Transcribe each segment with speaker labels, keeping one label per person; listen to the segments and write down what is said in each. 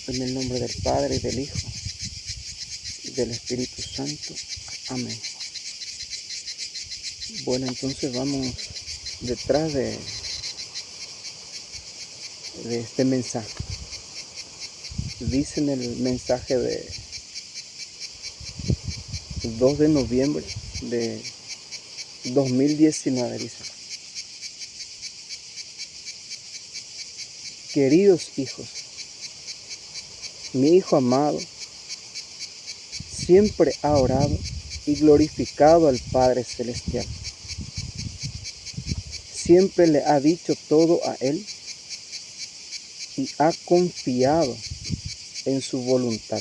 Speaker 1: En el nombre del Padre, y del Hijo, y del Espíritu Santo. Amén. Bueno, entonces vamos detrás de este mensaje. Dice en el mensaje de 2 de noviembre de 2019, dice: queridos hijos, mi hijo amado siempre ha orado y glorificado al Padre Celestial. Siempre le ha dicho todo a Él y ha confiado en su voluntad.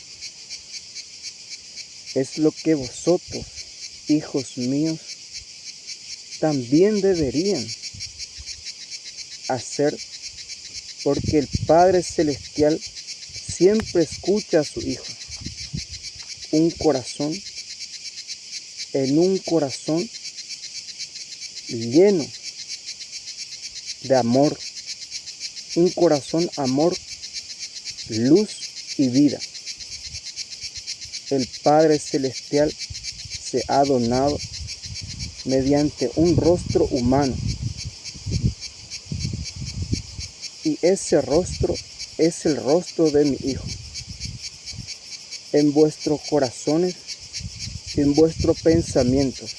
Speaker 1: Es lo que vosotros, hijos míos, también deberían hacer, porque el Padre Celestial siempre escucha a su Hijo. En un corazón lleno de amor, un corazón amor, luz y vida. El Padre Celestial se ha donado mediante un rostro humano, y ese rostro es el rostro de mi Hijo. En vuestros corazones, en vuestros pensamientos,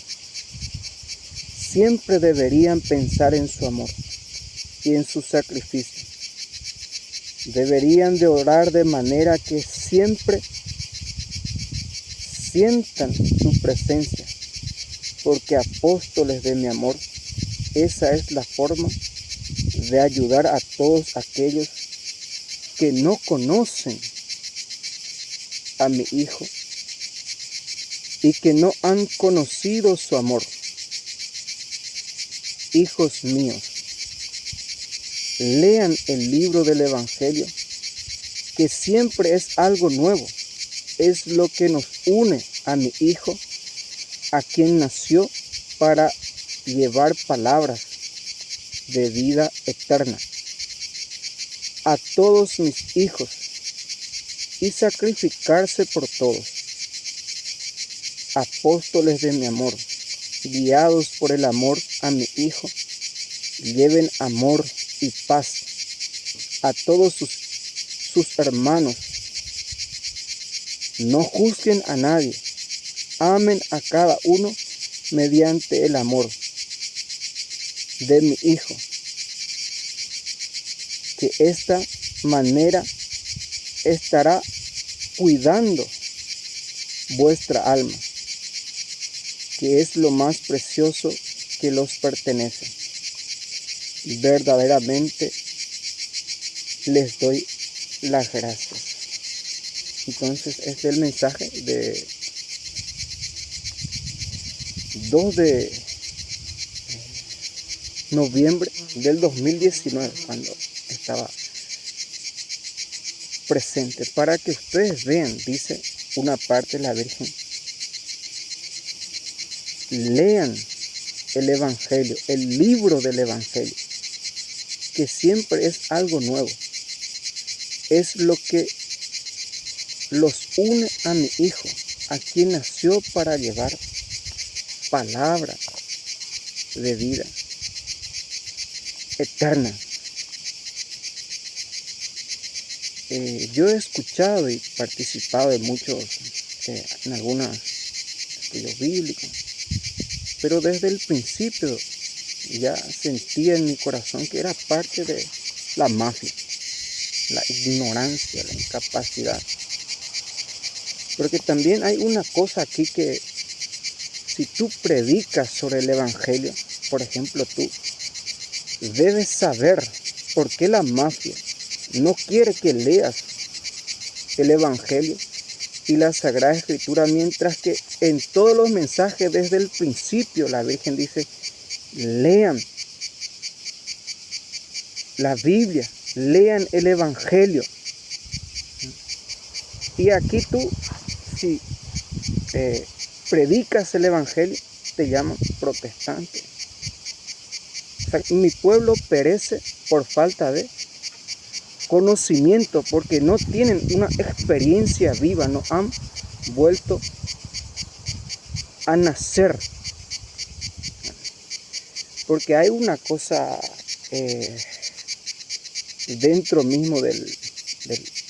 Speaker 1: siempre deberían pensar en su amor y en su sacrificio. Deberían de orar de manera que siempre sientan su presencia, porque apóstoles de mi amor, esa es la forma de ayudar a todos aquellos que no conocen a mi Hijo y que no han conocido su amor. Hijos míos, lean el libro del Evangelio, que siempre es algo nuevo. Es lo que nos une a mi Hijo, a quien nació para llevar palabras de vida eterna a todos mis hijos y sacrificarse por todos. Apóstoles de mi amor, guiados por el amor a mi Hijo, lleven amor y paz a todos sus hermanos. No juzguen a nadie, amen a cada uno mediante el amor de mi Hijo. Que esta manera estará cuidando vuestra alma, que es lo más precioso que los pertenece. Verdaderamente les doy las gracias. Entonces, este es el mensaje de 2 de noviembre del 2019, cuando estaba presente, para que ustedes vean. Dice una parte de la Virgen: lean el Evangelio, el libro del Evangelio, que siempre es algo nuevo. Es lo que los une a mi Hijo, a quien nació para llevar palabra de vida eterna. Yo he escuchado y participado en muchos, en algunos estudios bíblicos, pero desde el principio ya sentía en mi corazón que era parte de la mafia, la ignorancia, la incapacidad. Porque también hay una cosa aquí, que si tú predicas sobre el Evangelio, por ejemplo, tú debes saber por qué la mafia no quiere que leas el Evangelio y la Sagrada Escritura, mientras que en todos los mensajes desde el principio la Virgen dice: lean la Biblia, lean el Evangelio. Y aquí tú, si predicas el Evangelio, te llaman protestante. O sea, mi pueblo perece por falta de conocimiento, porque no tienen una experiencia viva, no han vuelto a nacer. Porque hay una cosa dentro mismo de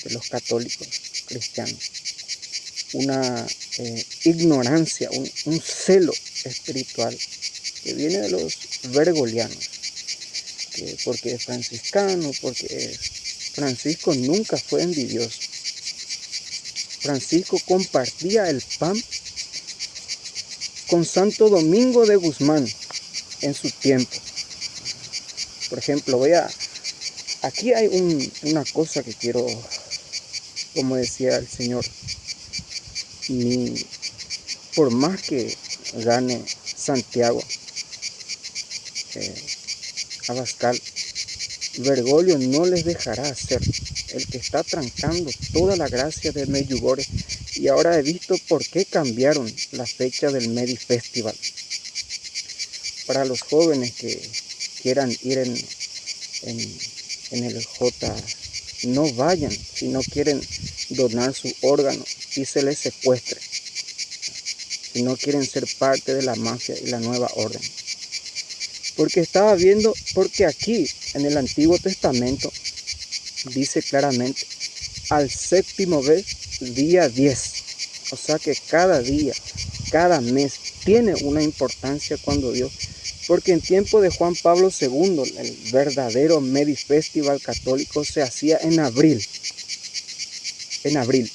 Speaker 1: los católicos cristianos, una ignorancia, un celo espiritual que viene de los bergoglianos, porque es franciscano, Francisco nunca fue envidioso. Francisco compartía el pan con Santo Domingo de Guzmán en su tiempo. Por ejemplo, aquí hay una cosa que quiero, como decía el Señor, por más que gane Santiago Abascal, Bergoglio no les dejará hacer. El que está trancando toda la gracia de Medjugorje. Y ahora he visto por qué cambiaron la fecha del Medi Festival. Para los jóvenes que quieran ir en el J, no vayan si no quieren donar su órgano y se les secuestre. Si no quieren ser parte de la mafia y la nueva orden. Porque estaba viendo, porque aquí en el Antiguo Testamento dice claramente al séptimo mes, día 10. O sea que cada día, cada mes tiene una importancia cuando Dios. Porque en tiempo de Juan Pablo II, el verdadero Medi Festival católico se hacía en abril. En abril.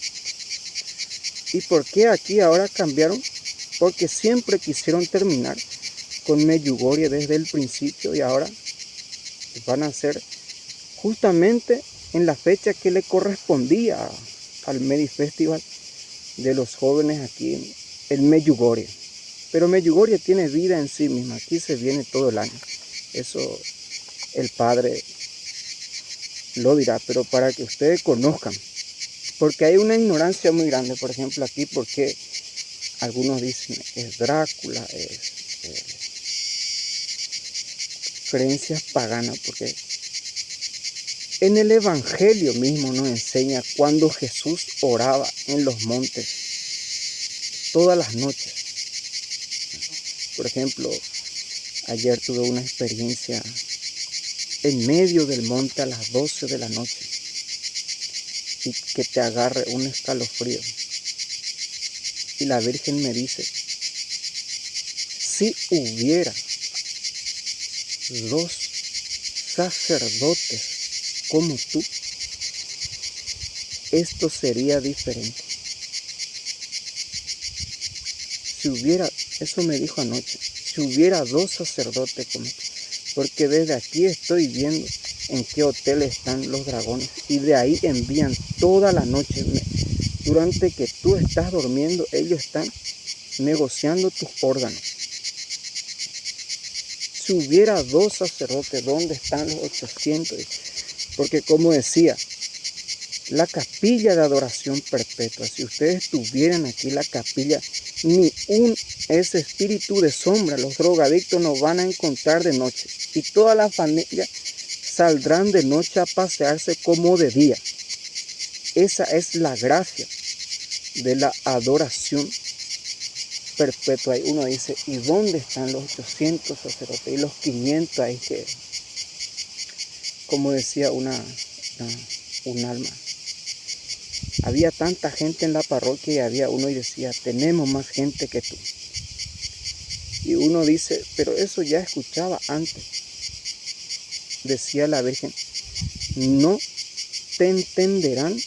Speaker 1: ¿Y por qué aquí ahora cambiaron? Porque siempre quisieron terminar con Medjugorje desde el principio y ahora van a hacer justamente en la fecha que le correspondía al Medi Festival de los jóvenes aquí en Medjugorje. Pero Medjugorje tiene vida en sí misma, aquí se viene todo el año. Eso el Padre lo dirá, pero para que ustedes conozcan, porque hay una ignorancia muy grande, por ejemplo aquí, porque algunos dicen es Drácula, es creencias paganas, porque en el Evangelio mismo nos enseña cuando Jesús oraba en los montes todas las noches. Por ejemplo, ayer tuve una experiencia en medio del monte a las 12 de la noche y que te agarre un escalofrío. Y la Virgen me dice, si hubiera 2 sacerdotes como tú, esto sería diferente. Si hubiera, eso me dijo anoche, si hubiera 2 sacerdotes como tú, porque desde aquí estoy viendo en qué hotel están los dragones y de ahí envían toda la noche. Durante que tú estás durmiendo, ellos están negociando tus órganos. Si hubiera 2 sacerdotes, ¿dónde están los 800? Porque como decía, la capilla de adoración perpetua, si ustedes tuvieran aquí la capilla, ni ese espíritu de sombra, los drogadictos nos van a encontrar de noche. Y toda la familia saldrán de noche a pasearse como de día. Esa es la gracia de la adoración perpetua. Y uno dice, ¿y dónde están los 800 sacerdotes? Y los 500 ahí que, como decía un alma, había tanta gente en la parroquia y había uno y decía, tenemos más gente que tú. Y uno dice, pero eso ya escuchaba antes. Decía la Virgen, no te entenderán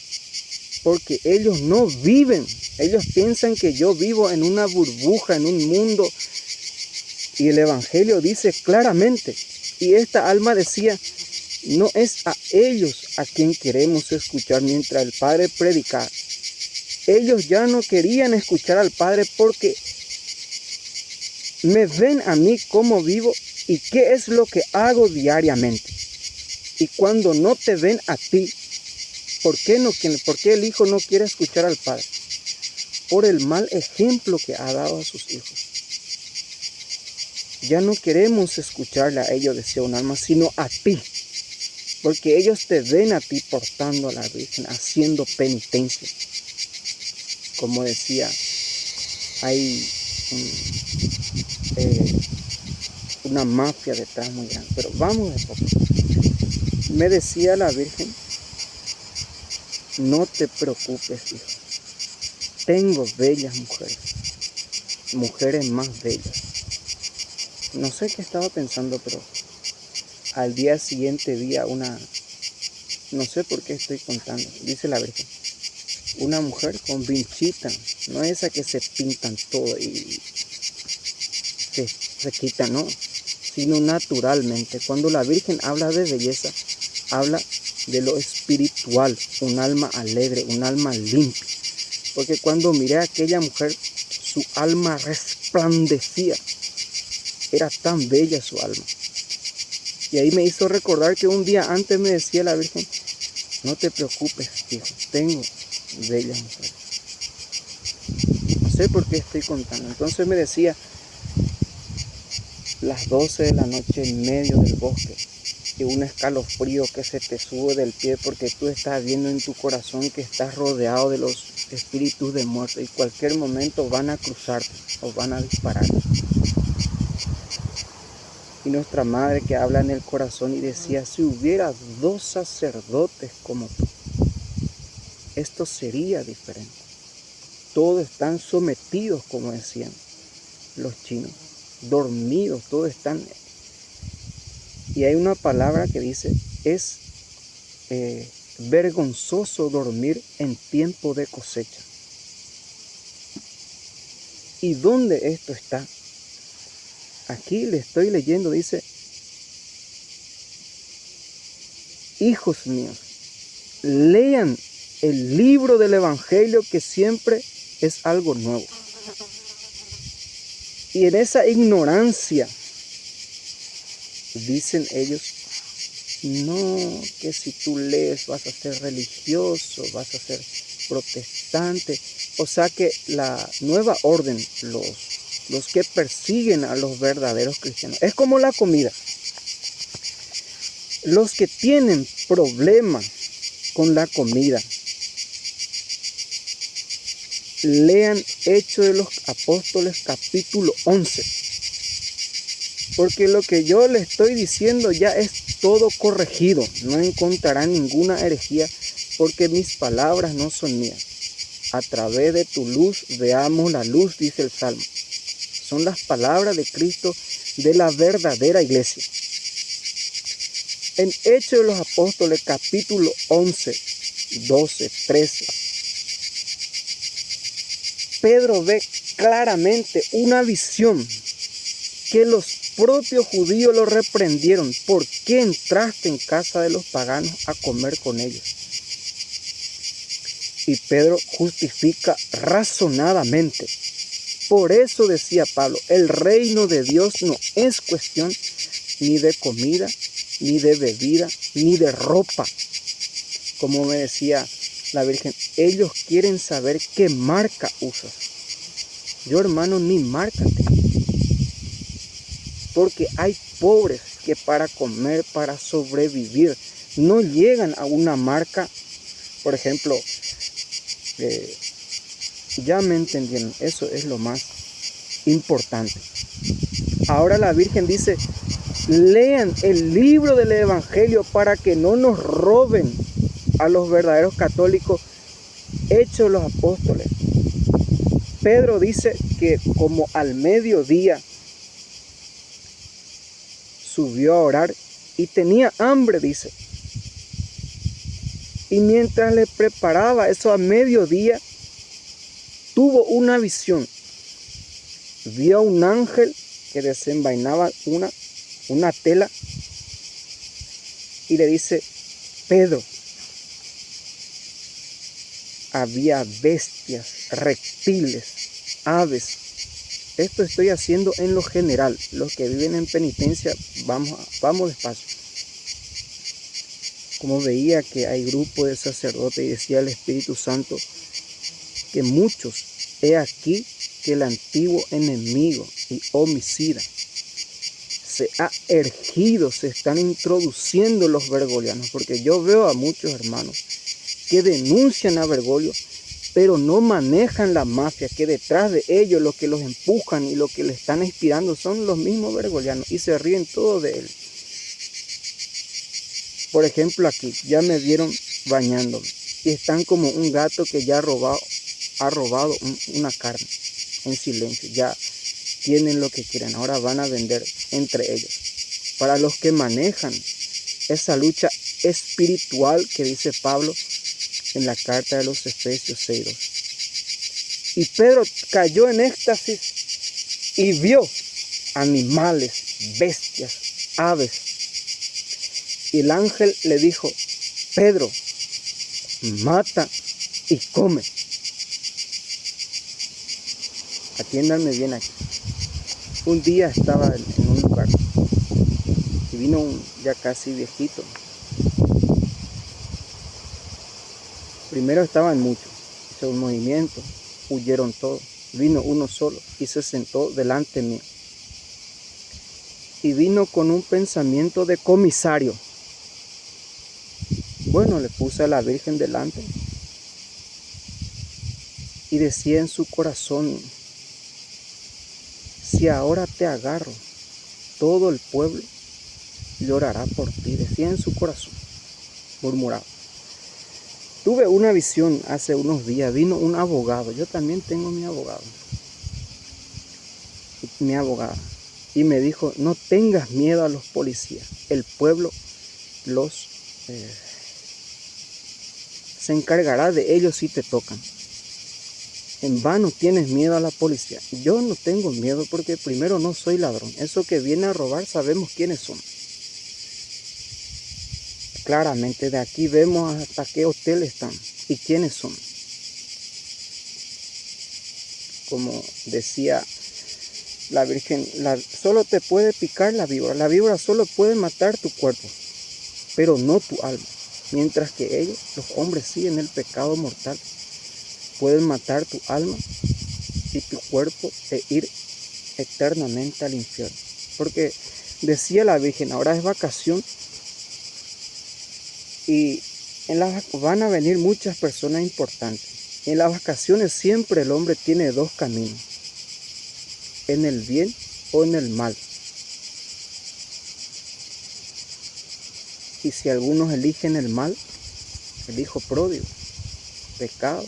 Speaker 1: porque ellos no viven. Ellos piensan que yo vivo en una burbuja, en un mundo. Y el Evangelio dice claramente, y esta alma decía, no es a ellos a quien queremos escuchar mientras el Padre predicaba. Ellos ya no querían escuchar al Padre porque me ven a mí cómo vivo y qué es lo que hago diariamente. Y cuando no te ven a ti, ¿por qué el Hijo no quiere escuchar al Padre? Por el mal ejemplo que ha dado a sus hijos. Ya no queremos escucharle a ellos, decía un alma, sino a ti. porque ellos te ven a ti portando a la Virgen, haciendo penitencia. Como decía, hay una mafia detrás muy grande, pero vamos de poco. Me decía la Virgen, no te preocupes, hijo, tengo bellas mujeres, mujeres más bellas. No sé qué estaba pensando, pero al día siguiente vi a una, no sé por qué estoy contando, dice la Virgen, una mujer con vinchita, no esa que se pintan todo y se quitan, no, sino naturalmente. Cuando la Virgen habla de belleza, habla de lo espiritual, un alma alegre, un alma limpia. Porque cuando miré a aquella mujer, su alma resplandecía, era tan bella su alma. Y ahí me hizo recordar que un día antes me decía la Virgen, no te preocupes, hijo, tengo bellas mujeres. No sé por qué estoy contando. Entonces me decía, las 12 de la noche en medio del bosque, y un escalofrío que se te sube del pie porque tú estás viendo en tu corazón que estás rodeado de los espíritus de muerte y cualquier momento van a cruzarte o van a disparar. Y nuestra madre que habla en el corazón y decía, si hubiera 2 sacerdotes como tú, esto sería diferente. Todos están sometidos, como decían los chinos, dormidos, todos están. Y hay una palabra que dice, es vergonzoso dormir en tiempo de cosecha. ¿Y dónde esto está? Aquí le estoy leyendo, dice, hijos míos, lean el libro del Evangelio que siempre es algo nuevo. Y en esa ignorancia, dicen ellos, no, que si tú lees vas a ser religioso, vas a ser protestante. O sea que la nueva orden, los que persiguen a los verdaderos cristianos, es como la comida. Los que tienen problemas con la comida, lean Hechos de los Apóstoles capítulo 11. Porque lo que yo le estoy diciendo ya es todo corregido. No encontrarán ninguna herejía porque mis palabras no son mías. A través de tu luz veamos la luz, dice el Salmo. Son las palabras de Cristo de la verdadera iglesia. En Hechos de los Apóstoles capítulo 11, 12, 13. Pedro ve claramente una visión que los propios judíos lo reprendieron. ¿Por qué entraste en casa de los paganos a comer con ellos? Y Pedro justifica razonadamente. Por eso decía Pablo, el reino de Dios no es cuestión ni de comida, ni de bebida, ni de ropa. Como me decía la Virgen, ellos quieren saber qué marca usas. Yo, hermano, ni marca tengo. Porque hay pobres que para comer, para sobrevivir, no llegan a una marca. Por ejemplo, ya me entendieron, eso es lo más importante. Ahora la Virgen dice, lean el libro del Evangelio para que no nos roben a los verdaderos católicos. Hechos de los Apóstoles. Pedro dice que como al mediodía subió a orar y tenía hambre, dice. Y mientras le preparaba eso a mediodía, tuvo una visión. Vio a un ángel que desenvainaba una tela y le dice, Pedro, había bestias, reptiles, aves. Esto estoy haciendo en lo general. Los que viven en penitencia, vamos despacio. Como veía que hay grupo de sacerdotes y decía el Espíritu Santo que muchos, he aquí que el antiguo enemigo y homicida se ha ergido, se están introduciendo los bergoglianos, porque yo veo a muchos hermanos que denuncian a Bergoglio, pero no manejan la mafia, que detrás de ellos lo que los empujan y lo que le están inspirando son los mismos bergoglianos y se ríen todo de él. Por ejemplo, aquí ya me vieron bañándome y están como un gato que ya ha robado una carne en silencio. Ya tienen lo que quieren, ahora van a vender entre ellos. Para los que manejan esa lucha espiritual que dice Pablo en la carta de los Efesios 6:2. Y Pedro cayó en éxtasis y vio animales, bestias, aves. Y el ángel le dijo: Pedro, mata y come. Atiéndanme bien aquí. Un día estaba en un lugar y vino un ya casi viejito. Primero estaban muchos, hizo un movimiento, huyeron todos. Vino uno solo y se sentó delante mío. Y vino con un pensamiento de comisario. Bueno, le puse a la Virgen delante y decía en su corazón: si ahora te agarro, todo el pueblo llorará por ti. Decía en su corazón, murmuraba. Tuve una visión hace unos días, vino un abogado, yo también tengo mi abogada, y me dijo: no tengas miedo a los policías, el pueblo se encargará de ellos si te tocan. En vano tienes miedo a la policía. Yo no tengo miedo porque primero no soy ladrón. Eso que viene a robar sabemos quiénes son. Claramente de aquí vemos hasta qué hotel están y quiénes son. Como decía la Virgen, solo te puede picar la víbora. La víbora solo puede matar tu cuerpo, pero no tu alma. Mientras que ellos, los hombres, sí, en el pecado mortal, pueden matar tu alma y tu cuerpo e ir eternamente al infierno. Porque decía la Virgen, ahora es vacación y van a venir muchas personas importantes. En las vacaciones siempre el hombre tiene dos caminos: en el bien o en el mal. Y si algunos eligen el mal, el hijo pródigo, pecado,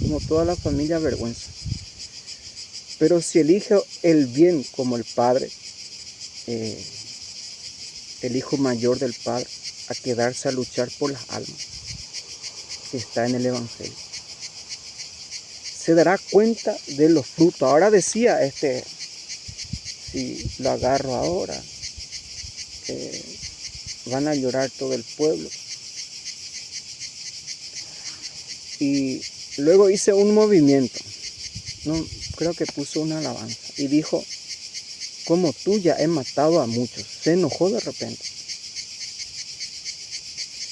Speaker 1: como toda la familia, vergüenza. Pero si elige el bien como el Padre, el hijo mayor del Padre, a quedarse a luchar por las almas, que está en el Evangelio, se dará cuenta de los frutos. Ahora decía si lo agarro ahora, van a llorar todo el pueblo. Y luego hice un movimiento, no creo que puso una alabanza, y dijo: como tú ya he matado a muchos. Se enojó de repente.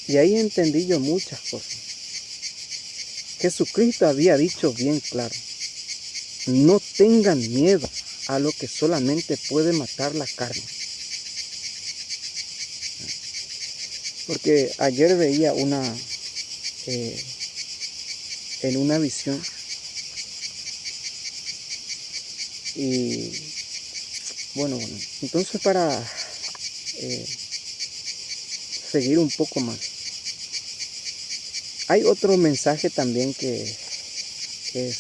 Speaker 1: Y ahí entendí yo muchas cosas. Jesucristo había dicho bien claro: no tengan miedo a lo que solamente puede matar la carne. Porque ayer veía en una visión, y bueno, entonces para seguir un poco más, hay otro mensaje también que es: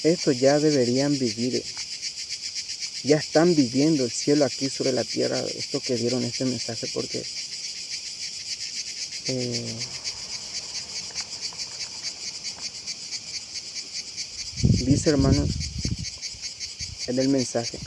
Speaker 1: esto ya deberían vivir, ya están viviendo el cielo aquí sobre la tierra, esto que dieron este mensaje, porque dice, hermanos, en el mensaje: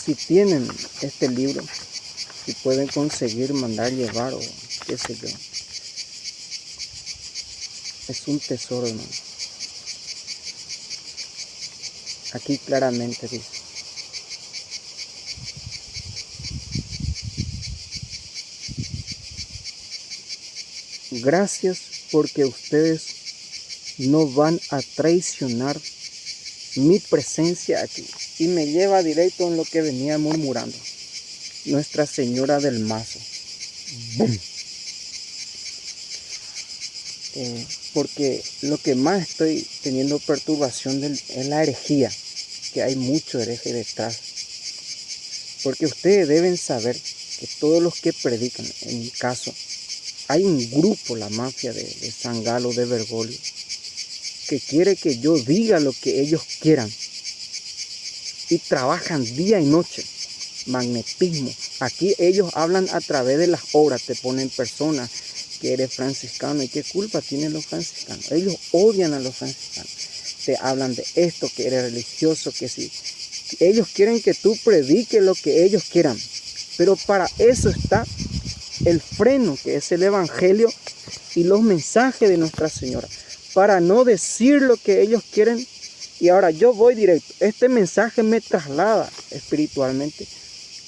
Speaker 1: si tienen este libro, si pueden conseguir mandar llevar o qué sé yo, Es un tesoro, hermano. Aquí claramente dice. Gracias porque ustedes no van a traicionar mi presencia aquí. Y me lleva directo en lo que venía murmurando. Nuestra Señora del Mazo. ¡Bum! Porque lo que más estoy teniendo perturbación es la herejía, que hay mucho hereje detrás. Porque ustedes deben saber que todos los que predican, en mi caso, hay un grupo, la mafia de San Galo, de Bergoglio, que quiere que yo diga lo que ellos quieran. Y trabajan día y noche. Magnetismo. Aquí ellos hablan a través de las obras, te ponen personas que eres franciscano. ¿Y qué culpa tienen los franciscanos? Ellos odian a los franciscanos. Te hablan de esto, que eres religioso, que sí. Ellos quieren que tú prediques lo que ellos quieran. Pero para eso está el freno, que es el evangelio y los mensajes de Nuestra Señora. Para no decir lo que ellos quieren. Y ahora yo voy directo. Este mensaje me traslada espiritualmente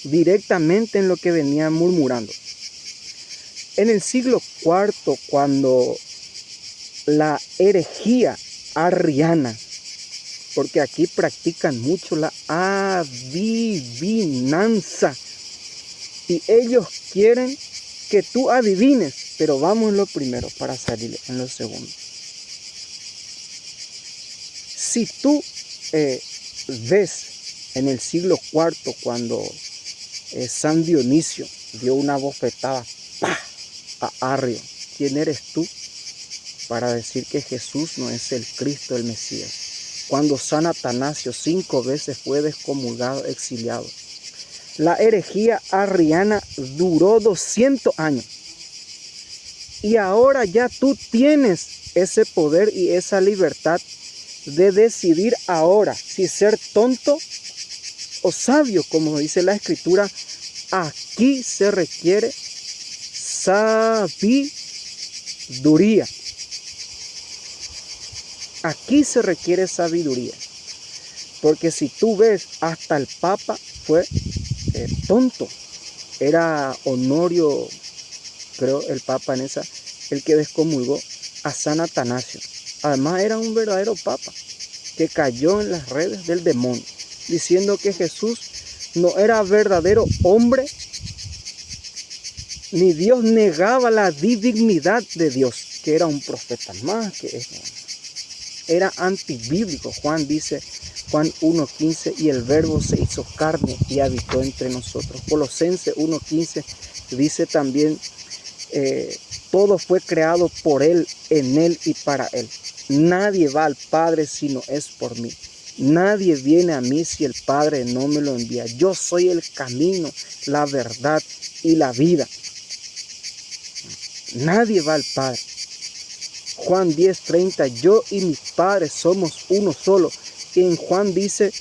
Speaker 1: directamente en lo que venía murmurando. En el siglo IV, cuando la herejía arriana, porque aquí practican mucho la adivinanza, y ellos quieren que tú adivines, pero vamos en lo primero para salir en lo segundo. Si tú ves en el siglo IV, cuando San Dionisio dio una bofetada a Arrio, ¿quién eres tú para decir que Jesús no es el Cristo, el Mesías? Cuando San Atanasio 5 veces fue excomulgado, exiliado. La herejía arriana duró 200 años. Y ahora ya tú tienes ese poder y esa libertad de decidir ahora si ser tonto o sabio, como dice la Escritura. Aquí se requiere sabiduría. Aquí se requiere sabiduría. Porque si tú ves, hasta el Papa fue tonto. Era Honorio, creo, el Papa en esa, el que descomulgó a San Atanasio. Además era un verdadero Papa que cayó en las redes del demonio, diciendo que Jesús no era verdadero hombre, ni Dios negaba la divinidad de Dios, que era un profeta más, que era antibíblico. Juan dice, Juan 1:15, y el verbo se hizo carne y habitó entre nosotros. Colosenses 1:15 dice también, todo fue creado por Él, en Él y para Él. Nadie va al Padre si no es por mí. Nadie viene a mí si el Padre no me lo envía. Yo soy el camino, la verdad y la vida. Nadie va al Padre. Juan 10:30, yo y mi Padre somos uno solo. Y en Juan dice,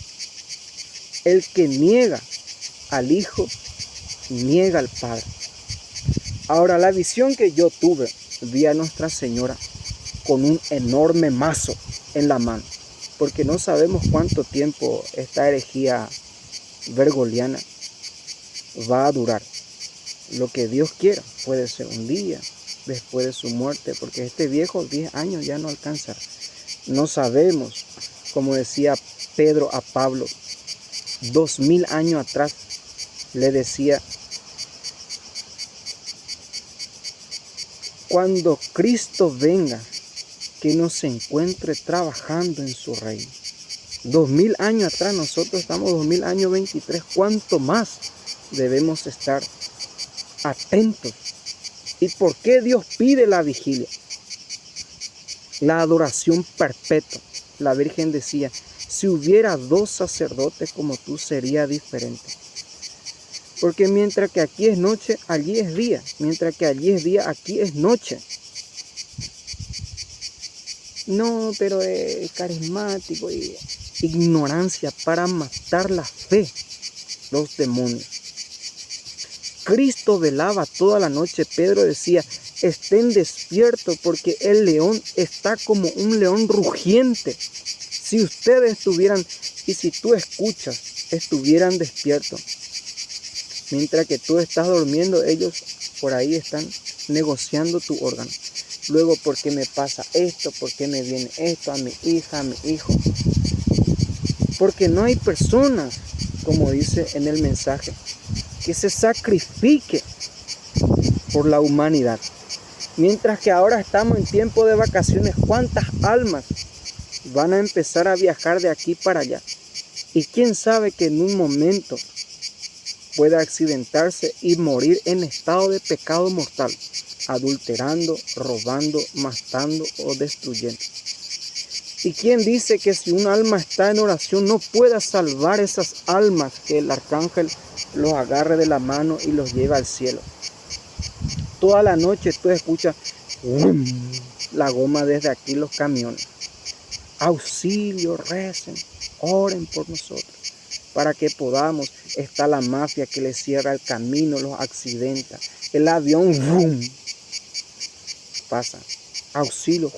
Speaker 1: el que niega al Hijo, niega al Padre. Ahora, la visión que yo tuve, vi a Nuestra Señora con un enorme mazo en la mano, porque no sabemos cuánto tiempo esta herejía bergogliana va a durar. Lo que Dios quiera, puede ser un día después de su muerte, porque este viejo 10 años ya no alcanzará. No sabemos, como decía Pedro a Pablo, 2000 años atrás le decía, cuando Cristo venga, que nos encuentre trabajando en su reino. 2000 años atrás, nosotros estamos 2023, ¿cuánto más debemos estar atentos? ¿Y por qué Dios pide la vigilia? La adoración perpetua. La Virgen decía, si hubiera 2 sacerdotes como tú, sería diferente. Porque mientras que aquí es noche, allí es día. Mientras que allí es día, aquí es noche. No, pero es carismático y ignorancia para matar la fe, los demonios. Cristo velaba toda la noche. Pedro decía, estén despiertos, porque el león está como un león rugiente. Si ustedes estuvieran, y si tú escuchas, estuvieran despiertos. Mientras que tú estás durmiendo, ellos por ahí están negociando tu órgano. Luego, ¿por qué me pasa esto? ¿Por qué me viene esto a mi hija, a mi hijo? Porque no hay personas, como dice en el mensaje, que se sacrifique por la humanidad. Mientras que ahora estamos en tiempo de vacaciones, ¿cuántas almas van a empezar a viajar de aquí para allá? Y quién sabe que en un momento pueda accidentarse y morir en estado de pecado mortal, adulterando, robando, matando o destruyendo. ¿Y quién dice que si un alma está en oración no pueda salvar esas almas, que el arcángel los agarre de la mano y los lleve al cielo? Toda la noche tú escuchas la goma desde aquí, los camiones. Auxilio, recen, oren por nosotros, para que podamos. Está la mafia que les cierra el camino, los accidenta. El avión pasa. Auxilio.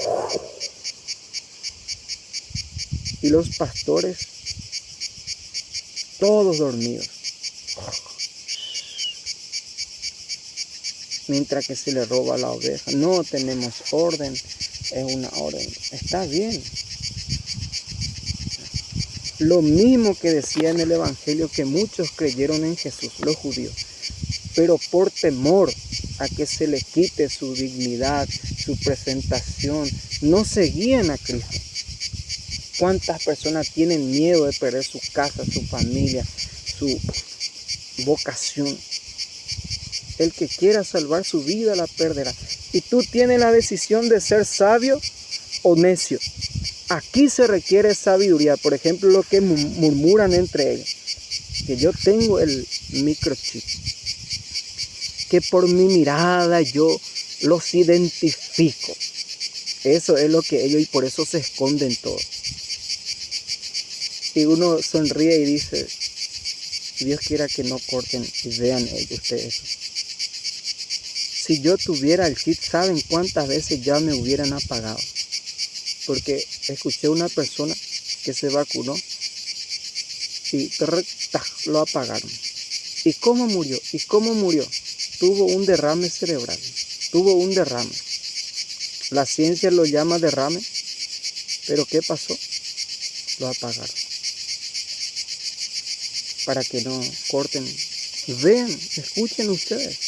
Speaker 1: Y los pastores, todos dormidos. Mientras que se le roba la oveja. No tenemos orden, es una orden. Está bien. Lo mismo que decía en el Evangelio, que muchos creyeron en Jesús, los judíos, pero por temor a que se les quite su dignidad, su presentación, no seguían a Cristo. ¿Cuántas personas tienen miedo de perder su casa, su familia, su vocación? El que quiera salvar su vida la perderá. Y tú tienes la decisión de ser sabio o necio. Aquí se requiere sabiduría. Por ejemplo, lo que murmuran entre ellos, que yo tengo el microchip, que por mi mirada yo los identifico. Eso es lo que ellos, y por eso se esconden todos. Y uno sonríe y dice, Dios quiera que no corten y vean ellos ustedes. Si yo tuviera el chip, ¿saben cuántas veces ya me hubieran apagado? Porque escuché una persona que se vacunó y lo apagaron. ¿Y cómo murió? ¿Y cómo murió? Tuvo un derrame cerebral. Tuvo un derrame. La ciencia lo llama derrame. ¿Pero qué pasó? Lo apagaron. Para que no corten. Vean, escuchen ustedes.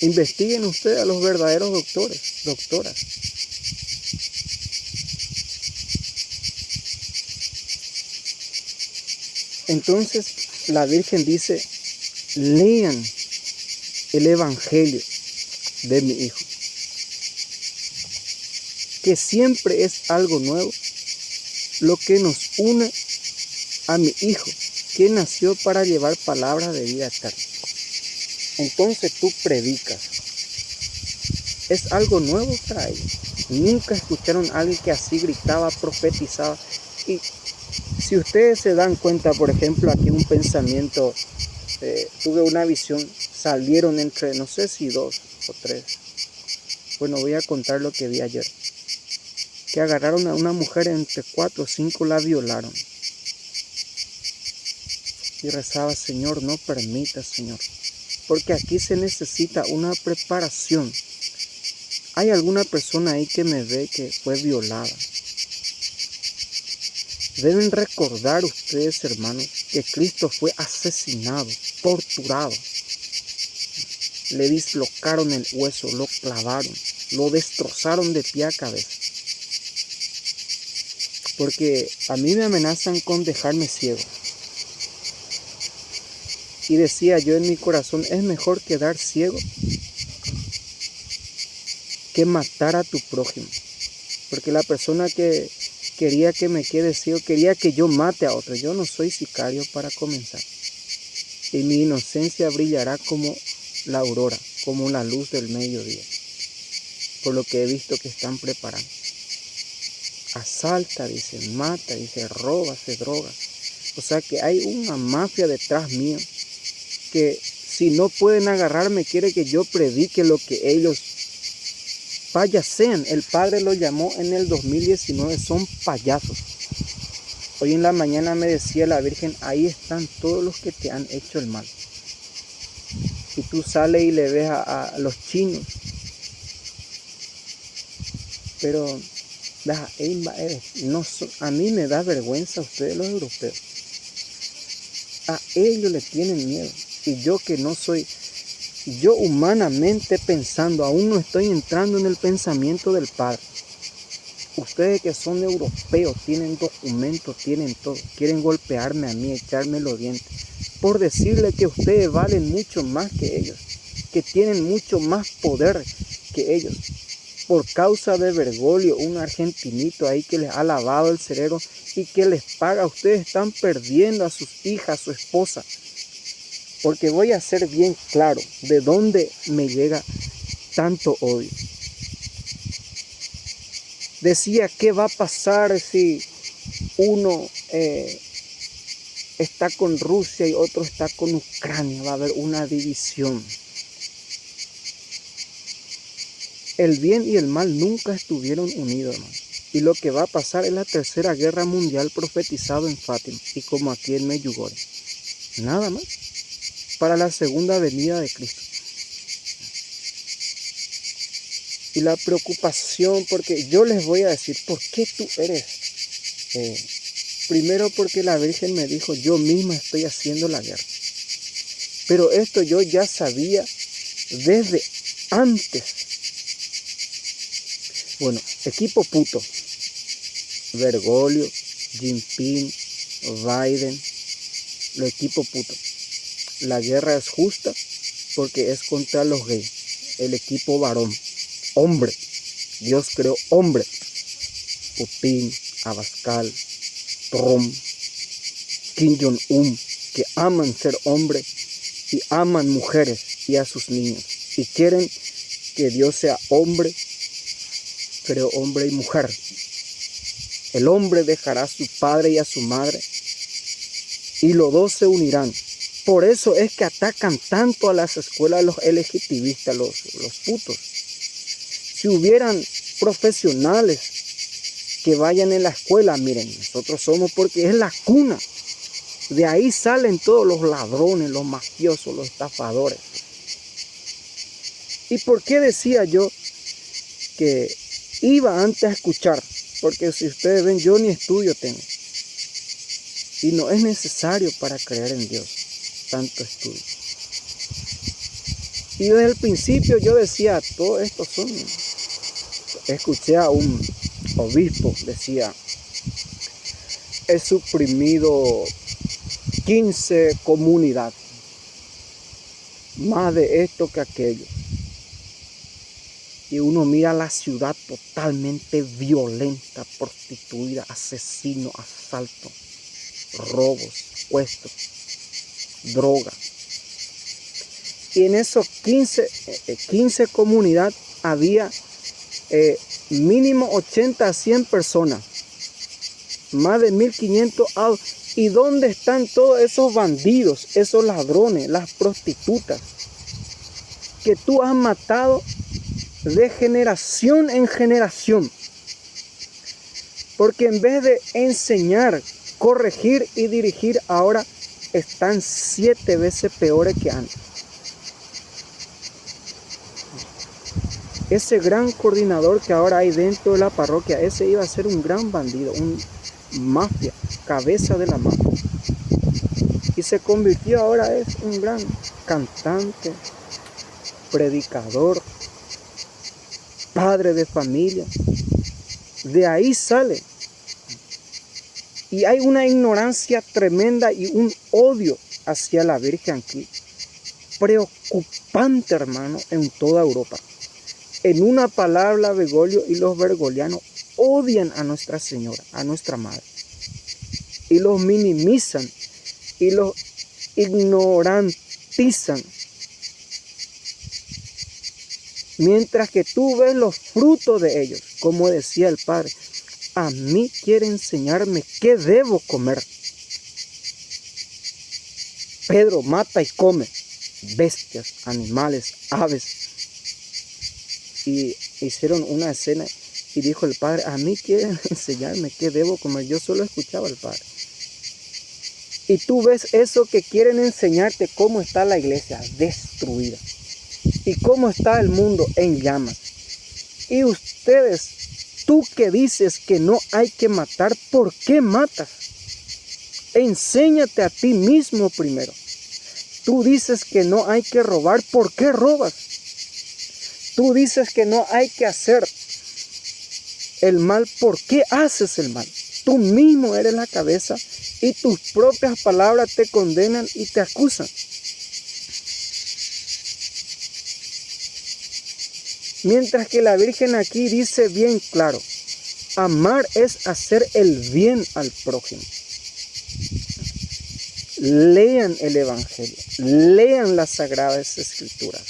Speaker 1: Investiguen ustedes a los verdaderos doctores, doctoras. Entonces la Virgen dice, lean el Evangelio de mi hijo, que siempre es algo nuevo, lo que nos une a mi hijo, que nació para llevar palabras de vida eterna. Entonces tú predicas. Es algo nuevo para ellos. Nunca escucharon a alguien que así gritaba, profetizaba. Y si ustedes se dan cuenta, por ejemplo, aquí un pensamiento, tuve una visión, salieron entre, no sé si 2 o 3. Bueno, voy a contar lo que vi ayer. Que agarraron a una mujer entre 4 o 5, la violaron. Y rezaba, Señor, no permita, Señor. Porque aquí se necesita una preparación. ¿Hay alguna persona ahí que me ve que fue violada? Deben recordar ustedes, hermanos, que Cristo fue asesinado, torturado. Le dislocaron el hueso, lo clavaron, lo destrozaron de pie a cabeza. Porque a mí me amenazan con dejarme ciego. Y decía yo en mi corazón, es mejor quedar ciego que matar a tu prójimo. Porque la persona que quería que me quede ciego, quería que yo mate a otro. Yo no soy sicario para comenzar. Y mi inocencia brillará como la aurora, como la luz del mediodía. Por lo que he visto que están preparando. Asalta, dice, mata, dice, roba, se droga. O sea que hay una mafia detrás mío, que si no pueden agarrarme, quiere que yo predique lo que ellos payasean. El Padre lo llamó en el 2019, son payasos. Hoy en la mañana me decía la Virgen, ahí están todos los que te han hecho el mal. Y tú sales y le ves a los chinos. Pero a mí me da vergüenza a ustedes los europeos. A ellos les tienen miedo. Y yo que no soy, yo humanamente pensando, aún no estoy entrando en el pensamiento del Padre. Ustedes que son europeos, tienen documentos, tienen todo, quieren golpearme a mí, echarme los dientes, por decirle que ustedes valen mucho más que ellos, que tienen mucho más poder que ellos. Por causa de Bergoglio, un argentinito ahí que les ha lavado el cerebro y que les paga, ustedes están perdiendo a sus hijas, a su esposa. Porque voy a ser bien claro de dónde me llega tanto odio. Decía, ¿qué va a pasar si uno está con Rusia y otro está con Ucrania? Va a haber una división. El bien y el mal nunca estuvieron unidos, hermano. Y lo que va a pasar es la tercera guerra mundial profetizado en Fátima y como aquí en Medjugorje. Nada más. Para la segunda venida de Cristo. Y la preocupación, porque yo les voy a decir, ¿por qué tú eres? Primero porque la Virgen me dijo, yo misma estoy haciendo la guerra. Pero esto yo ya sabía desde antes. Bueno, equipo puto. Bergoglio, Jinping, Biden, los equipos putos. La guerra es justa porque es contra los gays. El equipo varón. Hombre. Dios creó hombre. Putin, Abascal, Trump, Kim Jong-un, que aman ser hombre y aman mujeres y a sus niños. Y quieren que Dios sea hombre, creó hombre y mujer. El hombre dejará a su padre y a su madre y los dos se unirán. Por eso es que atacan tanto a las escuelas los LGTBistas, los putos. Si hubieran profesionales que vayan en la escuela, miren, nosotros somos porque es la cuna. De ahí salen todos los ladrones, los mafiosos, los estafadores. ¿Y por qué decía yo que iba antes a escuchar? Porque si ustedes ven, yo ni estudio tengo. Y no es necesario para creer en Dios tanto estudio. Y desde el principio yo decía, todo esto son... Escuché a un obispo, decía, he suprimido 15 comunidades, más de esto que aquello. Y uno mira la ciudad totalmente violenta, prostituida, asesino, asalto, robos, secuestros, droga. Y en esos 15 comunidades había mínimo 80 a 100 personas, más de 1500. ¿Y dónde están todos esos bandidos, esos ladrones, las prostitutas que tú has matado de generación en generación? Porque en vez de enseñar, corregir y dirigir, ahora están 7 veces peores que antes. Ese gran coordinador que ahora hay dentro de la parroquia, ese iba a ser un gran bandido, un mafia, cabeza de la mafia. Y se convirtió ahora, es un gran cantante, predicador, padre de familia. De ahí sale. Y hay una ignorancia tremenda y un odio hacia la Virgen aquí. Preocupante, hermano, en toda Europa. En una palabra, Bergoglio y los bergolianos odian a Nuestra Señora, a nuestra Madre. Y los minimizan y los ignorantizan. Mientras que tú ves los frutos de ellos, como decía el Padre, a mí quiere enseñarme qué debo comer. Pedro mata y come bestias, animales, aves. Y hicieron una escena y dijo el padre, a mí quieren enseñarme qué debo comer. Yo solo escuchaba al padre. Y tú ves eso que quieren enseñarte, cómo está la iglesia destruida. Y cómo está el mundo en llamas. Y ustedes, tú que dices que no hay que matar, ¿por qué matas? Enséñate a ti mismo primero. Tú dices que no hay que robar, ¿por qué robas? Tú dices que no hay que hacer el mal, ¿por qué haces el mal? Tú mismo eres la cabeza y tus propias palabras te condenan y te acusan. Mientras que la Virgen aquí dice bien claro, amar es hacer el bien al prójimo. Lean el Evangelio, lean las Sagradas Escrituras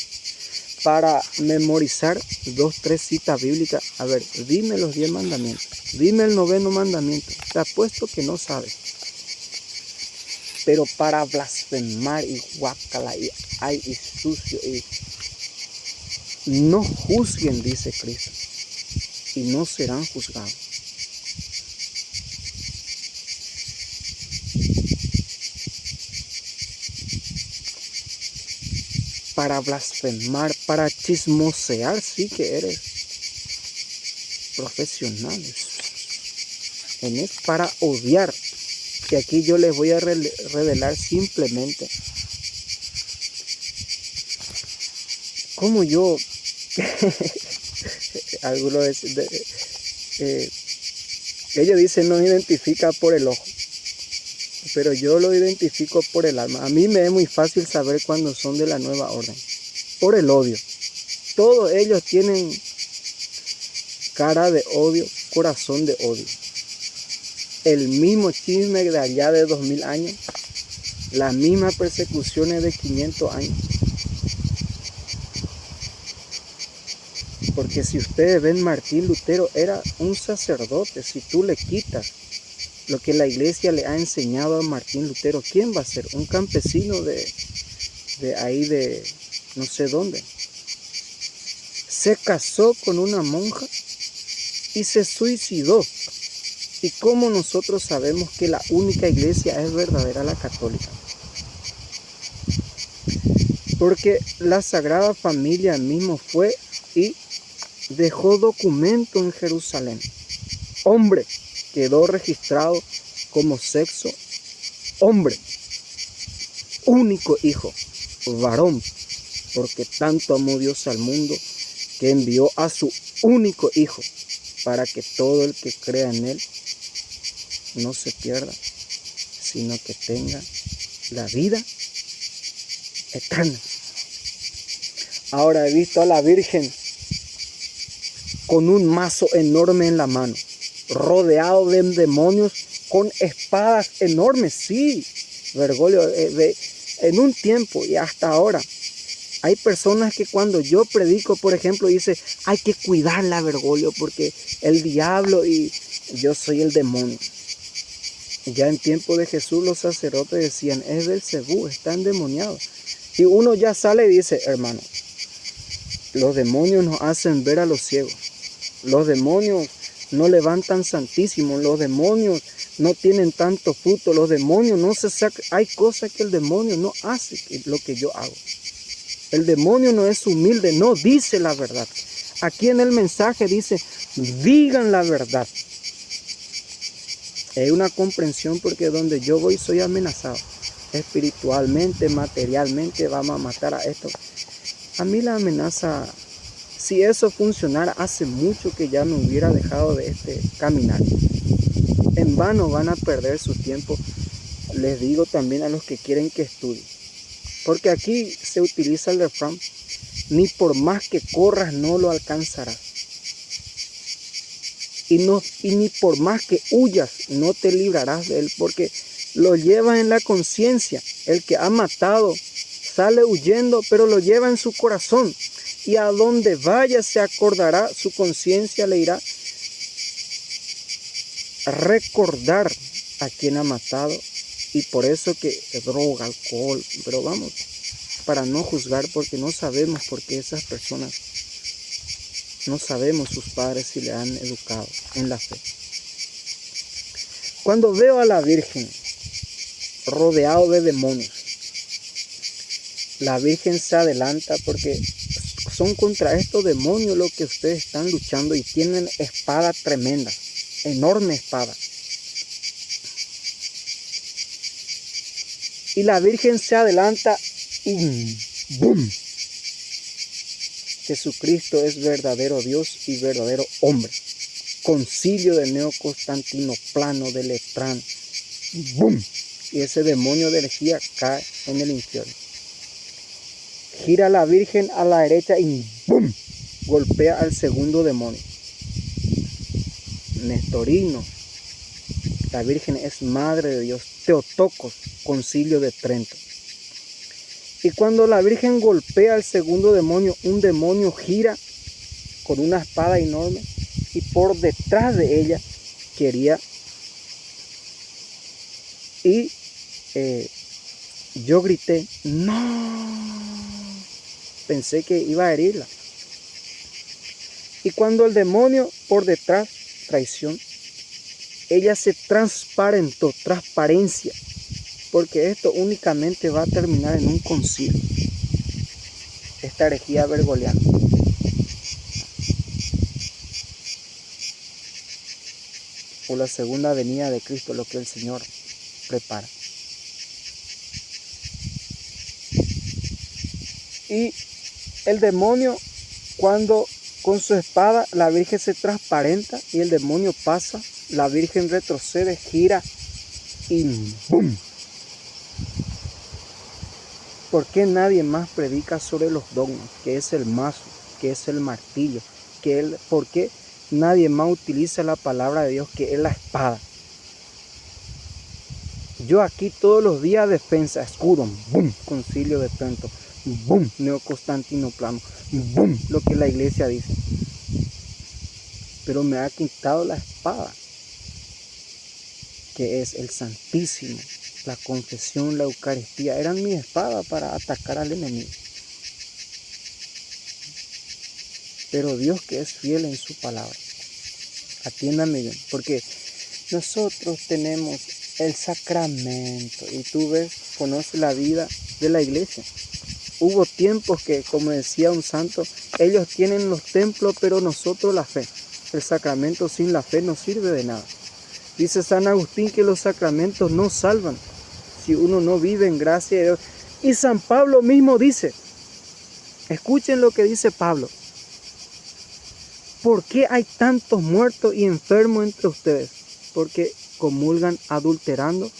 Speaker 1: para memorizar 2, 3 citas bíblicas. A ver, dime los 10 mandamientos, dime el 9º mandamiento. Te apuesto que no sabes. Pero para blasfemar y guácala y ay y sucio y no juzguen, dice Cristo, y no serán juzgados. Para blasfemar, para chismosear, sí que eres profesional. Es para odiar. Que aquí yo les voy a revelar simplemente cómo yo, algunos ellos dicen no identifica por el ojo, pero yo lo identifico por el alma. A mí me es muy fácil saber cuando son de la nueva orden, por el odio. Todos ellos tienen cara de odio, corazón de odio. El mismo chisme de allá de 2000 años, las mismas persecuciones de 500 años. Porque si ustedes ven, Martín Lutero era un sacerdote. Si tú le quitas lo que la iglesia le ha enseñado a Martín Lutero, ¿quién va a ser? Un campesino de ahí de no sé dónde. Se casó con una monja y se suicidó. ¿Y cómo nosotros sabemos que la única iglesia es verdadera, la católica? Porque la Sagrada Familia mismo fue y dejó documento en Jerusalén. Hombre, quedó registrado como sexo hombre, único hijo, varón, porque tanto amó Dios al mundo que envió a su único hijo para que todo el que crea en él no se pierda, sino que tenga la vida eterna. Ahora he visto a la Virgen con un mazo enorme en la mano, rodeado de demonios con espadas enormes. Sí, Bergoglio, en un tiempo y hasta ahora hay personas que cuando yo predico, por ejemplo, dice hay que cuidarla, Bergoglio, porque el diablo y yo soy el demonio. Ya en tiempo de Jesús los sacerdotes decían, es Belcebú, está endemoniado. Y uno ya sale y dice, hermano, los demonios nos hacen ver a los ciegos. Los demonios no levantan santísimos. Los demonios no tienen tanto fruto. Los demonios no se sacan. Hay cosas que el demonio no hace lo que yo hago. El demonio no es humilde, no dice la verdad. Aquí en el mensaje dice, digan la verdad. Es una comprensión porque donde yo voy soy amenazado. Espiritualmente, materialmente, vamos a matar a esto. A mí la amenaza, si eso funcionara, hace mucho que ya me hubiera dejado de caminar. En vano van a perder su tiempo. Les digo también a los que quieren que estudien. Porque aquí se utiliza el refrán, ni por más que corras no lo alcanzarás. Y ni por más que huyas no te librarás de él, porque lo lleva en la conciencia. El que ha matado sale huyendo, pero lo lleva en su corazón. Y a donde vaya se acordará, su conciencia le irá a recordar a quien ha matado. Y por eso que droga, alcohol, pero vamos, para no juzgar, porque no sabemos por qué esas personas No sabemos sus padres si le han educado en la fe. Cuando veo a la Virgen rodeado de demonios, la Virgen se adelanta porque son contra estos demonios los que ustedes están luchando y tienen espada tremenda, enorme espada. Y la Virgen se adelanta y ¡bum! Jesucristo es verdadero Dios y verdadero hombre. Concilio de Neoconstantinoplano de Letrán. ¡Bum! Y ese demonio de herejía cae en el infierno. Gira la Virgen a la derecha y ¡bum! Golpea al segundo demonio. Nestorino. La Virgen es Madre de Dios. Teotocos, Concilio de Trento. Y cuando la Virgen golpea al segundo demonio, un demonio gira con una espada enorme y por detrás de ella quería. Y yo grité, ¡no! Pensé que iba a herirla. Y cuando el demonio por detrás, traición, ella se transparentó, transparencia, porque esto únicamente va a terminar en un concilio. Esta herejía bergogliana. O la segunda venida de Cristo, lo que el Señor prepara. Y el demonio, cuando con su espada la Virgen se transparenta y el demonio pasa, la Virgen retrocede, gira y ¡bum! ¿Por qué nadie más predica sobre los dogmas? ¿Qué es el mazo? ¿Qué es el martillo? ¿Por qué nadie más utiliza la palabra de Dios, que es la espada? Yo aquí todos los días defensa, escudo, ¡bum! Concilio de Trento, ¡bum! Neoconstantinoplano, ¡bum! Lo que la iglesia dice. Pero me ha quitado la espada, que es el Santísimo, la confesión, la Eucaristía. Eran mi espada para atacar al enemigo. Pero Dios, que es fiel en su palabra, atiéndame bien, porque nosotros tenemos el sacramento y tú ves, conoces la vida de la iglesia. Hubo tiempos que, como decía un santo, ellos tienen los templos, pero nosotros la fe. El sacramento sin la fe no sirve de nada. Dice San Agustín que los sacramentos no salvan si uno no vive en gracia de Dios. Y San Pablo mismo dice, escuchen lo que dice Pablo: ¿por qué hay tantos muertos y enfermos entre ustedes? Porque comulgan adulterando,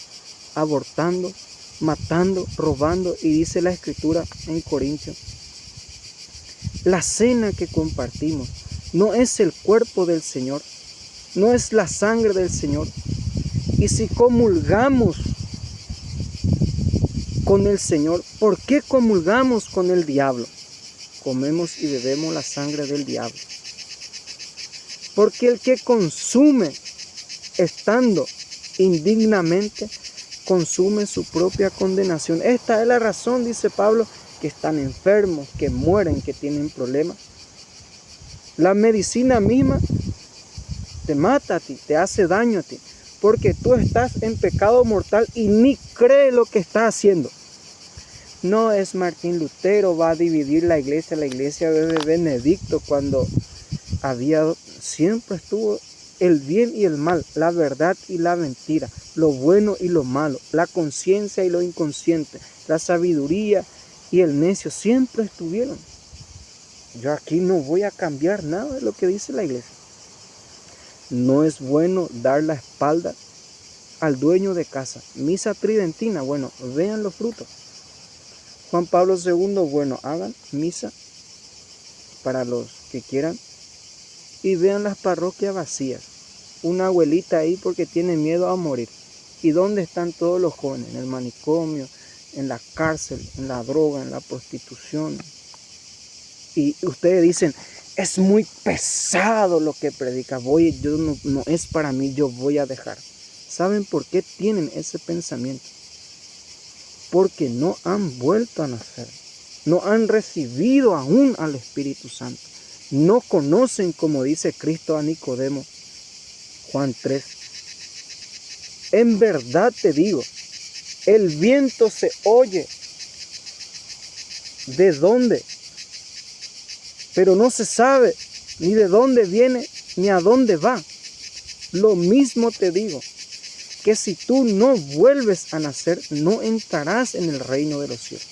Speaker 1: abortando, matando, robando. Y dice la Escritura en Corintios, la cena que compartimos no es el cuerpo del Señor, no es la sangre del Señor. Y si comulgamos con el Señor, ¿por qué comulgamos con el diablo? Comemos y bebemos la sangre del diablo. Porque el que consume estando indignamente, consume su propia condenación. Esta es la razón, dice Pablo, que están enfermos, que mueren, que tienen problemas. La medicina misma te mata a ti, te hace daño a ti, porque tú estás en pecado mortal y ni crees lo que estás haciendo. No es Martín Lutero va a dividir la iglesia de Benedicto, cuando siempre estuvo el bien y el mal, la verdad y la mentira, lo bueno y lo malo, la conciencia y lo inconsciente, la sabiduría y el necio, siempre estuvieron. Yo aquí no voy a cambiar nada de lo que dice la iglesia. No es bueno dar la espalda al dueño de casa. Misa tridentina, bueno, vean los frutos. Juan Pablo II, bueno, hagan misa para los que quieran y vean las parroquias vacías. Una abuelita ahí porque tiene miedo a morir. ¿Y dónde están todos los jóvenes? En el manicomio, en la cárcel, en la droga, en la prostitución. Y ustedes dicen, es muy pesado lo que predica, no es para mí, yo voy a dejar. ¿Saben por qué tienen ese pensamiento? Porque no han vuelto a nacer, no han recibido aún al Espíritu Santo, No conocen, como dice Cristo a Nicodemo, Juan 3. En verdad te digo, el viento se oye de dónde, pero no se sabe ni de dónde viene ni a dónde va. Lo mismo te digo, que si tú no vuelves a nacer, no entrarás en el reino de los cielos.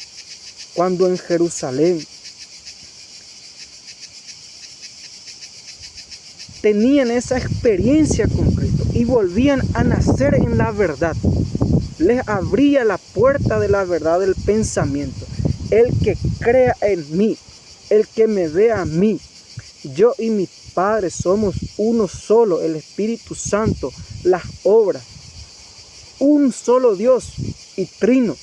Speaker 1: Cuando en Jerusalén tenían esa experiencia con Cristo y volvían a nacer en la verdad, les abría la puerta de la verdad del pensamiento. El que crea en mí, el que me vea a mí, yo y mi Padre somos uno solo, el Espíritu Santo, las obras, un solo Dios y trino.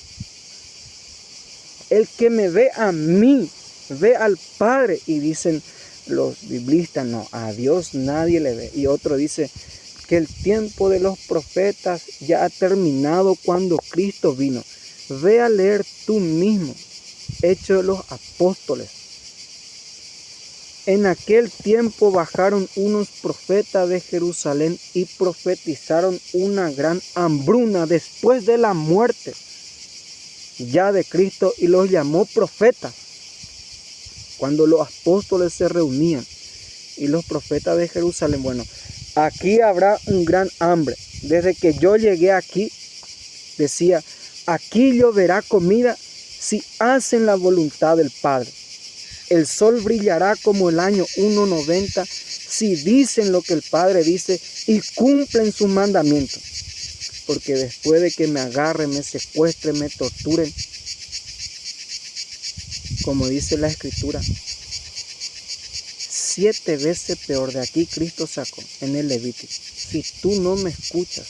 Speaker 1: El que me ve a mí, ve al Padre. Y dicen los biblistas, no, a Dios nadie le ve. Y otro dice que el tiempo de los profetas ya ha terminado cuando Cristo vino. Ve a leer tú mismo Hechos de los Apóstoles. En aquel tiempo bajaron unos profetas de Jerusalén y profetizaron una gran hambruna después de la muerte ya de Cristo, y los llamó profetas. Cuando los apóstoles se reunían y los profetas de Jerusalén, bueno, aquí habrá un gran hambre. Desde que yo llegué aquí, decía, aquí lloverá comida si hacen la voluntad del Padre. El sol brillará como el año 1:90 si dicen lo que el Padre dice y cumplen sus mandamientos. Porque después de que me agarren, me secuestren, me torturen, como dice la Escritura, 7 veces peor de aquí Cristo sacó en el Levítico. Si tú no me escuchas,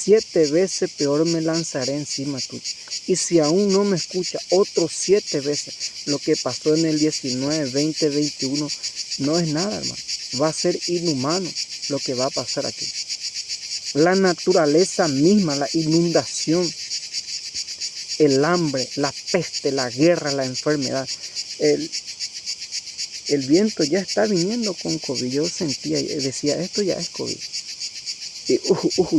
Speaker 1: 7 veces peor me lanzaré encima tuyo. Y si aún no me escucha, otros 7 veces. Lo que pasó en el 19, 20, 21 no es nada, hermano. Va a ser inhumano lo que va a pasar aquí. La naturaleza misma, la inundación, el hambre, la peste, la guerra, la enfermedad. El viento ya está viniendo con COVID. Yo sentía, decía, esto ya es COVID. Y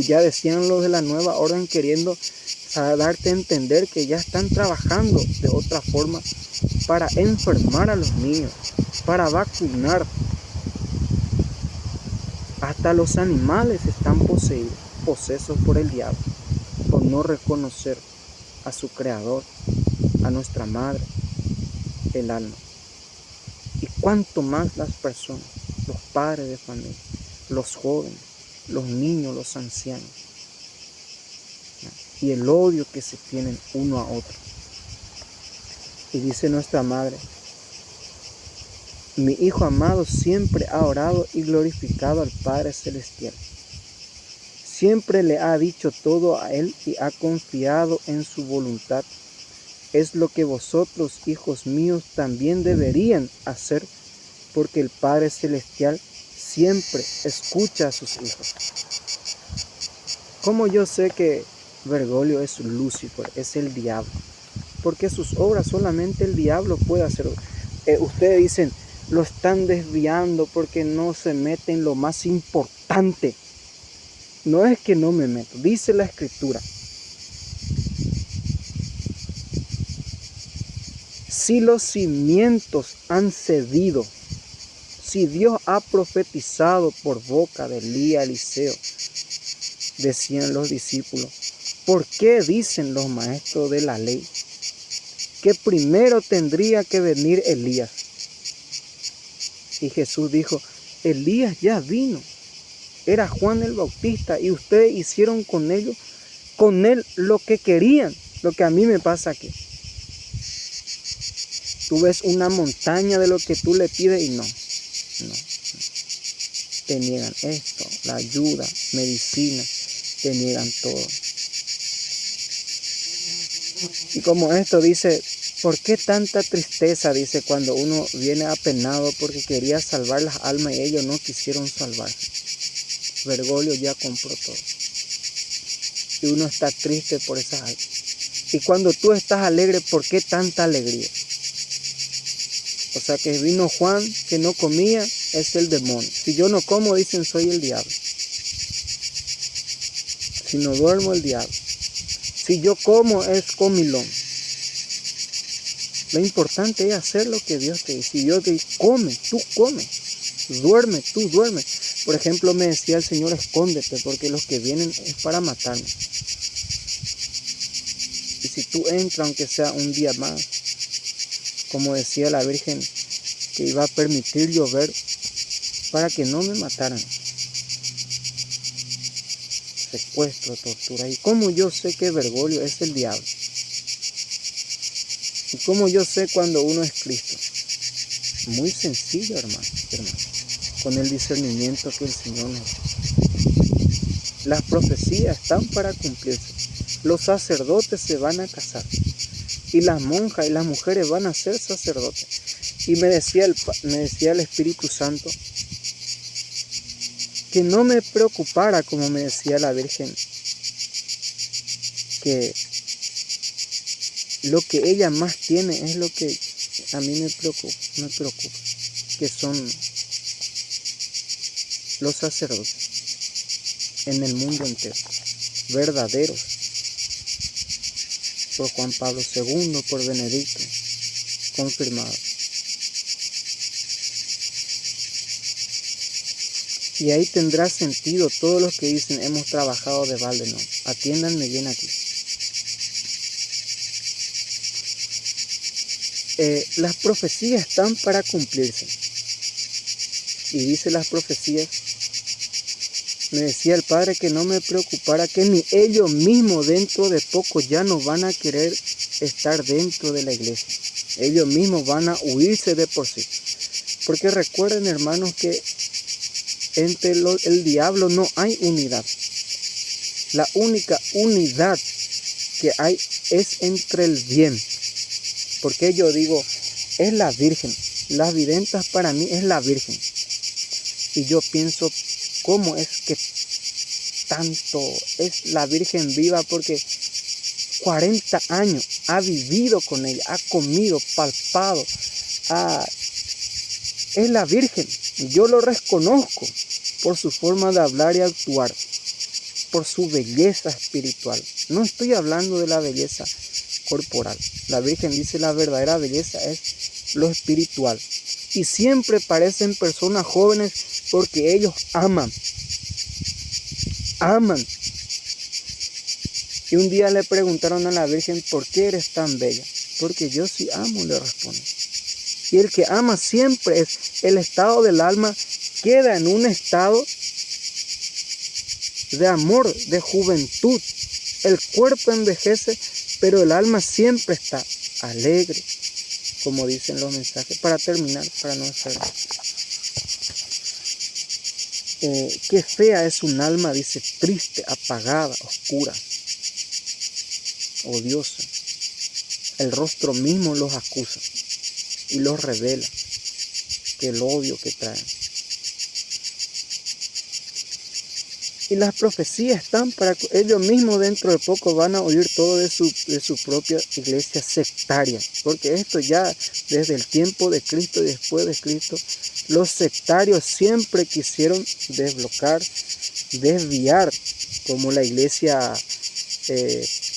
Speaker 1: ya decían los de la nueva orden, queriendo darte a entender que ya están trabajando de otra forma para enfermar a los niños, para vacunar. Hasta los animales están posesos por el diablo, por no reconocer a su creador, a nuestra madre, el alma. Y cuanto más las personas, los padres de familia, los jóvenes, los niños, los ancianos, y el odio que se tienen uno a otro. Y dice nuestra madre, mi hijo amado siempre ha orado y glorificado al Padre Celestial. Siempre le ha dicho todo a Él y ha confiado en su voluntad. Es lo que vosotros, hijos míos, también deberían hacer, porque el Padre Celestial siempre escucha a sus hijos. Como yo sé que Bergoglio es Lucifer, es el diablo, porque sus obras solamente el diablo puede hacer. Ustedes dicen, lo están desviando porque no se mete en lo más importante. No es que no me meto, dice la Escritura. Si los cimientos han cedido, si Dios ha profetizado por boca de Elías, Eliseo, decían los discípulos, ¿por qué dicen los maestros de la ley que primero tendría que venir Elías? Y Jesús dijo, Elías ya vino, era Juan el Bautista, y ustedes hicieron con él lo que querían, lo que a mí me pasa aquí. Tú ves una montaña de lo que tú le pides y no. Te niegan esto, la ayuda, medicina, te niegan todo. Y como esto dice, ¿por qué tanta tristeza? Dice, cuando uno viene apenado porque quería salvar las almas y ellos no quisieron salvarse. Bergoglio ya compró todo. Y uno está triste por esas almas. Y cuando tú estás alegre, ¿por qué tanta alegría? O sea que vino Juan que no comía, es el demonio. Si yo no como, dicen, soy el diablo. Si no duermo, el diablo. Si yo como, es comilón. Lo importante es hacer lo que Dios te dice. Si Dios te dice, come, tú come. Duerme, tú duerme. Por ejemplo, me decía el Señor, escóndete, porque los que vienen es para matarme. Y si tú entras, aunque sea un día más, como decía la Virgen, que iba a permitir llover para que no me mataran. Secuestro, tortura. ¿Y cómo yo sé que Bergoglio es el diablo? ¿Y cómo yo sé cuando uno es Cristo? Muy sencillo, hermano. Con el discernimiento que el Señor nos da. Las profecías están para cumplirse. Los sacerdotes se van a casar. Y las monjas y las mujeres van a ser sacerdotes. Y me decía el Espíritu Santo que no me preocupara, como me decía la Virgen, que lo que ella más tiene es lo que a mí me preocupa, que son los sacerdotes en el mundo entero, verdaderos, por Juan Pablo II, por Benedicto, confirmado. Y ahí tendrá sentido todos los que dicen, hemos trabajado de balde. No, atiéndanme bien aquí. Las profecías están para cumplirse. Y dice las profecías, me decía el Padre que no me preocupara, que ni ellos mismos dentro de poco ya no van a querer estar dentro de la iglesia. Ellos mismos van a huirse de por sí. Porque recuerden, hermanos, que entre el diablo no hay unidad. La única unidad que hay es entre el bien. Porque yo digo, es la Virgen. Las videntas para mí es la Virgen. Y yo pienso, ¿cómo es que tanto es la Virgen viva? Porque 40 años ha vivido con ella, ha comido, palpado. Es la Virgen. Y yo lo reconozco por su forma de hablar y actuar, por su belleza espiritual. No estoy hablando de la belleza corporal. La Virgen dice la verdadera belleza es lo espiritual. Y siempre parecen personas jóvenes porque ellos aman. Y un día le preguntaron a la Virgen, ¿por qué eres tan bella? Porque yo sí amo, le responde. Y el que ama siempre es el estado del alma, queda en un estado de amor, de juventud. El cuerpo envejece, pero el alma siempre está alegre, como dicen los mensajes. Para terminar, para no hacer. Qué fea es un alma, dice, triste, apagada, oscura, odiosa. El rostro mismo los acusa y los revela que el odio que traen. Y las profecías están para que ellos mismos dentro de poco van a oír todo de su propia iglesia sectaria. Porque esto ya desde el tiempo de Cristo y después de Cristo, los sectarios siempre quisieron desbloquear, desviar, como la iglesia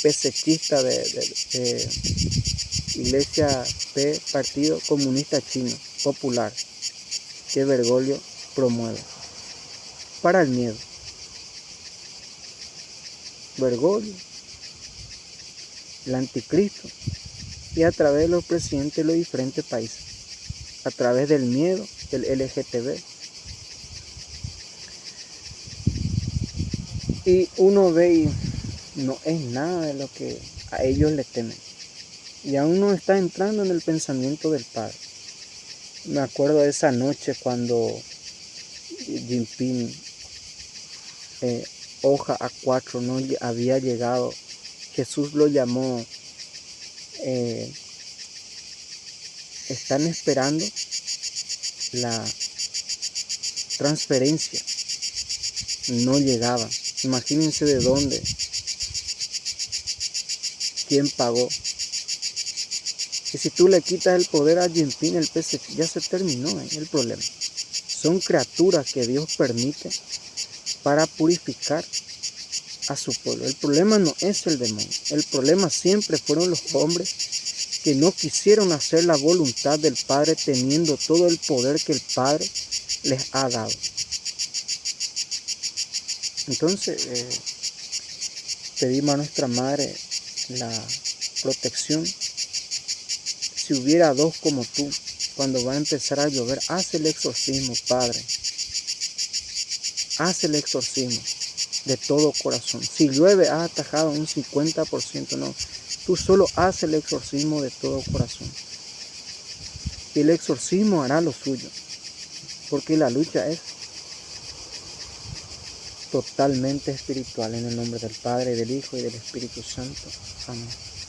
Speaker 1: pesechista de Iglesia P, Partido Comunista Chino Popular, que Bergoglio promueve, para el miedo. Bergoglio, el anticristo, y a través de los presidentes de los diferentes países, a través del miedo, del LGTB. Y uno ve y no es nada de lo que a ellos le temen. Y aún no está entrando en el pensamiento del Padre. Me acuerdo de esa noche cuando Jinping, hoja A4, no había llegado. Jesús lo llamó. Están esperando la transferencia. No llegaba. Imagínense de dónde. ¿Quién pagó? Y si tú le quitas el poder a Argentina, el PSG, ya se terminó el problema. Son criaturas que Dios permite para purificar a su pueblo. El problema no es el demonio. El problema siempre fueron los hombres que no quisieron hacer la voluntad del Padre teniendo todo el poder que el Padre les ha dado. Entonces, pedimos a nuestra Madre la protección. Si hubiera dos como tú, cuando va a empezar a llover, haz el exorcismo, Padre. Haz el exorcismo de todo corazón. Si llueve, has atajado un 50%, no. Tú solo haz el exorcismo de todo corazón. Y el exorcismo hará lo suyo. Porque la lucha es totalmente espiritual. En el nombre del Padre, del Hijo y del Espíritu Santo. Amén.